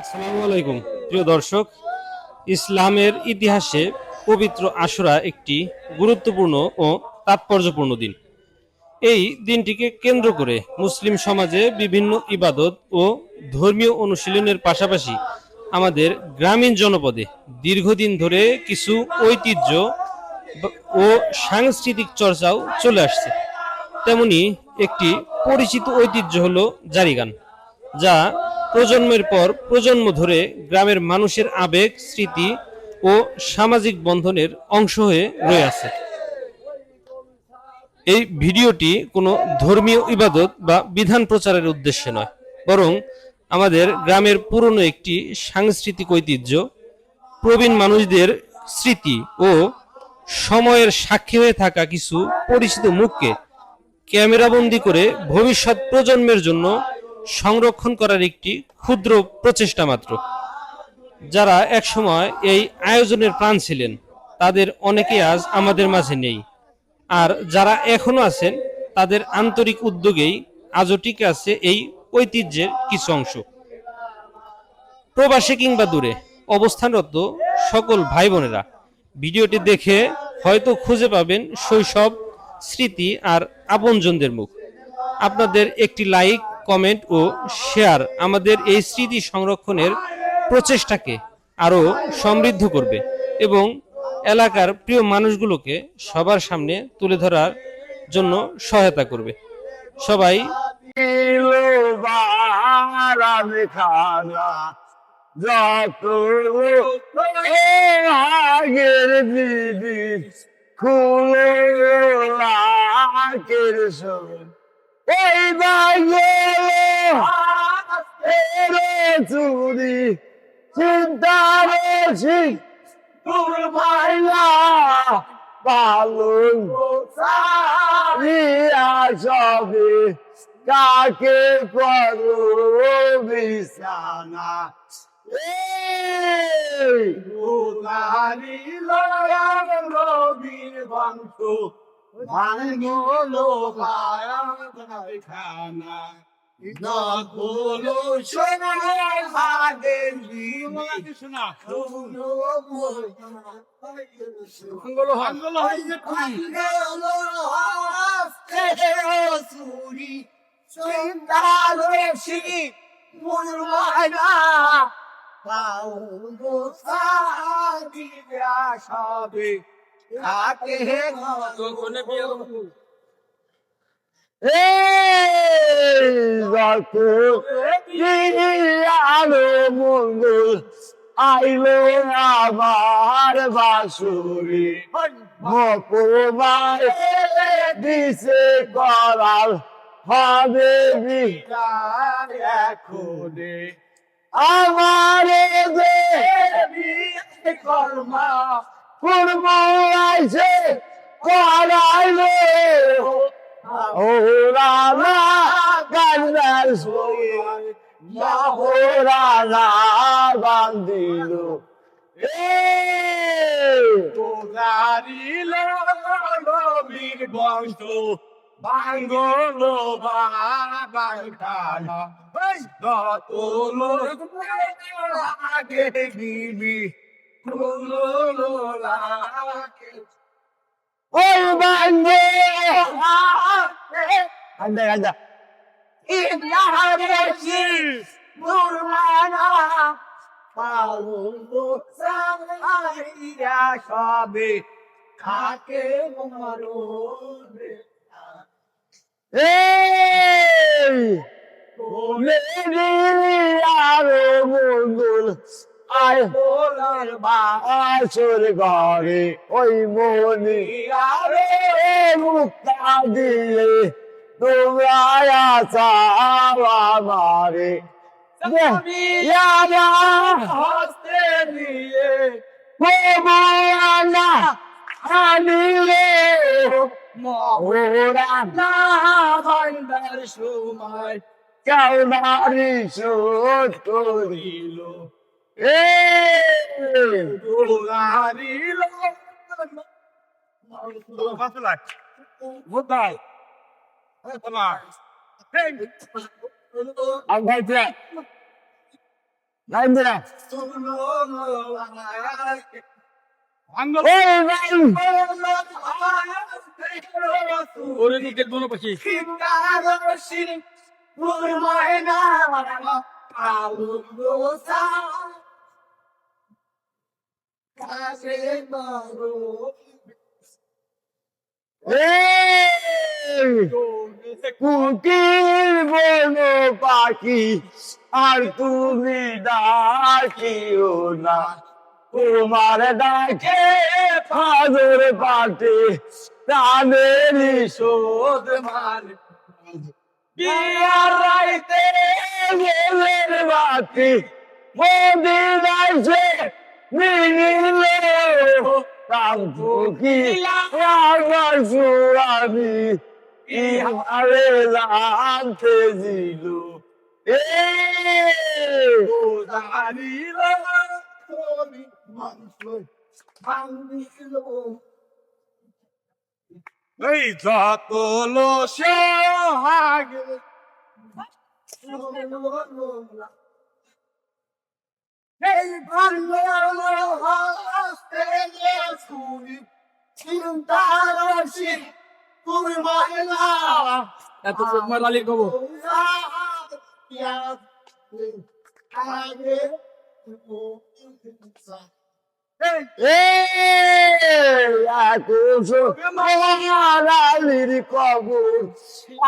আসসালামু আলাইকুম প্রিয় দর্শক। ইসলামের ইতিহাসে পবিত্র আশুরা একটি গুরুত্বপূর্ণ ও তাৎপর্যপূর্ণ দিন। এই দিনটিকে কেন্দ্র করে মুসলিম সমাজে বিভিন্ন ইবাদত ও ধর্মীয় অনুশীলনের পাশাপাশি আমাদের গ্রামীণ জনপদে দীর্ঘদিন ধরে কিছু ঐতিহ্য ও সাংস্কৃতিক চর্চাও চলে আসছে। তেমনি একটি পরিচিত ঐতিহ্য হলো জারি গান, যা প্রজন্মের পর প্রজন্ম ধরে গ্রামের মানুষের আবেগ, স্মৃতি ও সামাজিক বন্ধনের অংশ হয়ে রয়ে আছে। এই ভিডিওটি কোনো ধর্মীয় ইবাদত বা বিধান প্রচারের উদ্দেশ্যে নয়, বরং আমাদের গ্রামের পুরনো একটি সাংস্কৃতিক ঐতিহ্য, প্রবীণ মানুষদের স্মৃতি ও সময়ের সাক্ষী হয়ে থাকা কিছু পরিচিত মুখকে ক্যামেরাবন্দি করে ভবিষ্যৎ প্রজন্মের জন্য সংরক্ষণ করার একটি ক্ষুদ্র প্রচেষ্টা মাত্র। যারা একসময় এই আয়োজনের প্রাণ ছিলেন, তাদের অনেকেই আজ আমাদের মাঝে নেই। আর যারা এখনো আছেন, তাদের আন্তরিক উদ্যোগেই আজও টিকে আছে এই ঐতিহ্যের কিছু অংশ। প্রবাসে কিংবা দূরে অবস্থানরত সকল ভাই বোনেরা, ভিডিওটি দেখে হয়তো খুঁজে পাবেন শৈশব, স্মৃতি আর আপনজনদের মুখ। আপনাদের একটি লাইক, কমেন্ট ও শেয়ার আমাদের এই স্মৃতি সংরক্ষণের প্রচেষ্টাকে আরও সমৃদ্ধ করবে এবং এলাকার প্রিয় মানুষগুলোকে সবার সামনে তুলে ধরার জন্য সহায়তা করবে। সবাই যত আগের দিদি খুলে লাকের এই বাংলা চুরি চিন্তা বেশি তোর ভাইলা পালন সবে কাকে করো বিছানা রবির বংশ ভাঙলো খানা সবে আলো মঙ্গল আইলো আমার বাসুরি মকমায় দিছে করাল হবে বিচার এখনে আমার কর্মা কুর্মা আইছে করাইলো ওরা কান্দার ওরা বান্দিল বীর বংশ বাঙ্গল বাংলা আগে দিবি ওই বাঙ্গে anda anda ইবলাহারেছি মুরমানা পালু সামাইয়া সবে খাকে মরবে এই মেরি আরে মঙ্গল আয় বলার বাসর ঘরে ওই মনি আরে মুক্তা দিলে তোমরা আমারে হস্তে দিয়ে না আনিলে মোরা না ভান্ডার সময় কাউনারি শোধ করিল I'm right there. নাই দে ওরে নিকে দোনো পাখি কুকির বনো পাখি আর তুমি ডাকিও না তোমার ডাকে ফাজর পাটে তাদেরই শোধ মানে বিয়ার রাইতে বেলের বাতি মদিন আছে মিলিলে তার ফুকি আমার সুরানি ইহারে জানতে দিল এ জানিল তুমি মানুষ ভাঙিল এই যত লো সোহাগে এই ভালো হাসতে শুনি চিন্তার আসি তুমি মহিলা এত তোমার লালি কব আলালির কবর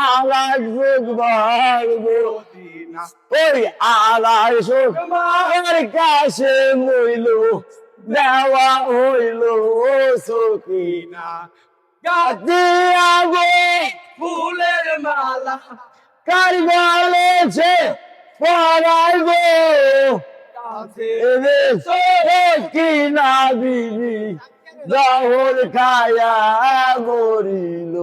আলাল ওই আলাল আমার কাছে মইল দেওয়া হইল সকিনা গাতে আগে ফুলের মালা কার বলেছে পরাইব কিনা বিবি জহর খায়া মরিল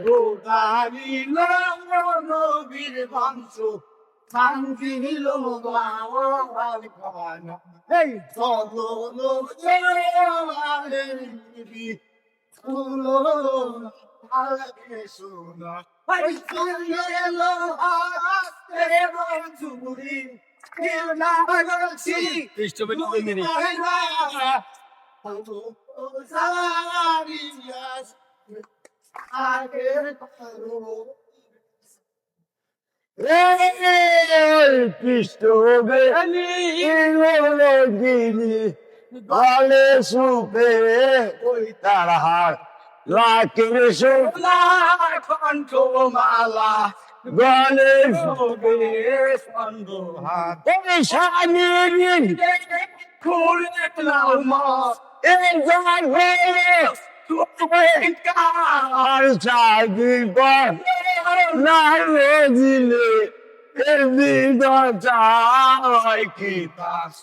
গোদারিল নবীর বংশ শান্তিল এই চলো শোনা পৃষ্ঠবেণী গলে সুপে ওই তার হাত লাকের সোনা কণ্ঠমালা গলে সুপে হাত স্বামীর ফুল দেখলাম এই জাগে আর চাকরি না দিলে চাই কি দাস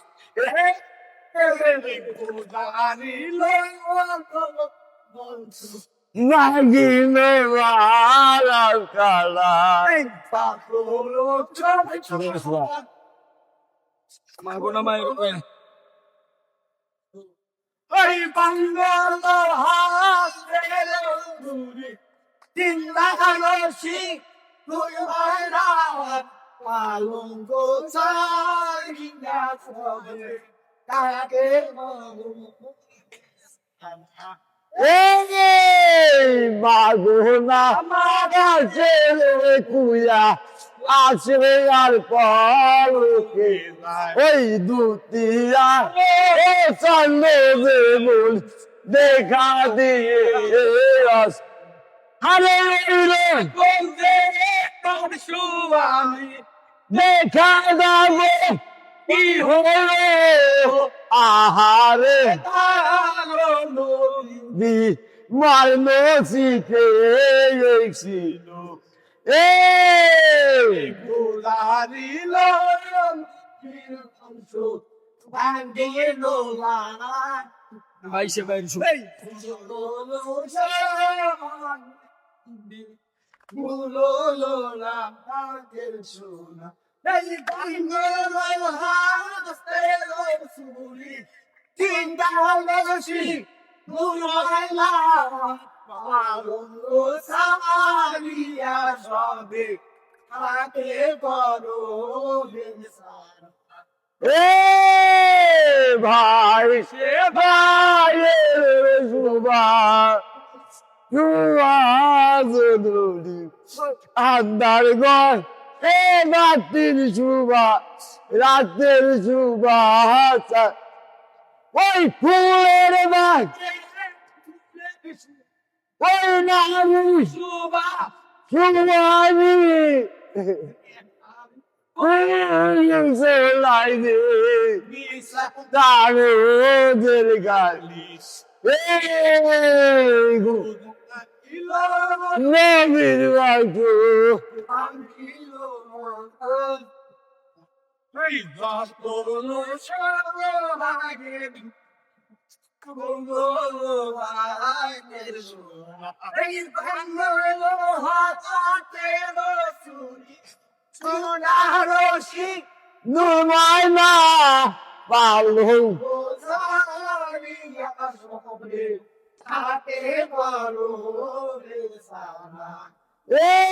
নাগিনে মারা কালা মাগো না মায়ের ওই বাংলার হাত দূরে চিন্তা করছি তুই ভাইরা পালঙ্গ চাইনা সবে তাকে মাগোনা মাগা ছেলে কুয়া আসবে আর পলকে ওই দুতিয়া ও চন্দ্র দেবুল দেখা দিয়ে আরে দেখা যাবো কি হলো আহারে মারল শিখে ছিল গোলারিল বাইশে বাইরে শোনা চিন্তা সবে তাকে করো এ ভাই সে ভাইয়ের সুবাস সুবাস আন্দার ঘর এ রাত্রির সুবাস রাতের সুবাস ওই ফুলের বাগ ওই নারী সুবানি লাইনে দারোদের গালি নবীর বাক্য নুমায় না পালো এ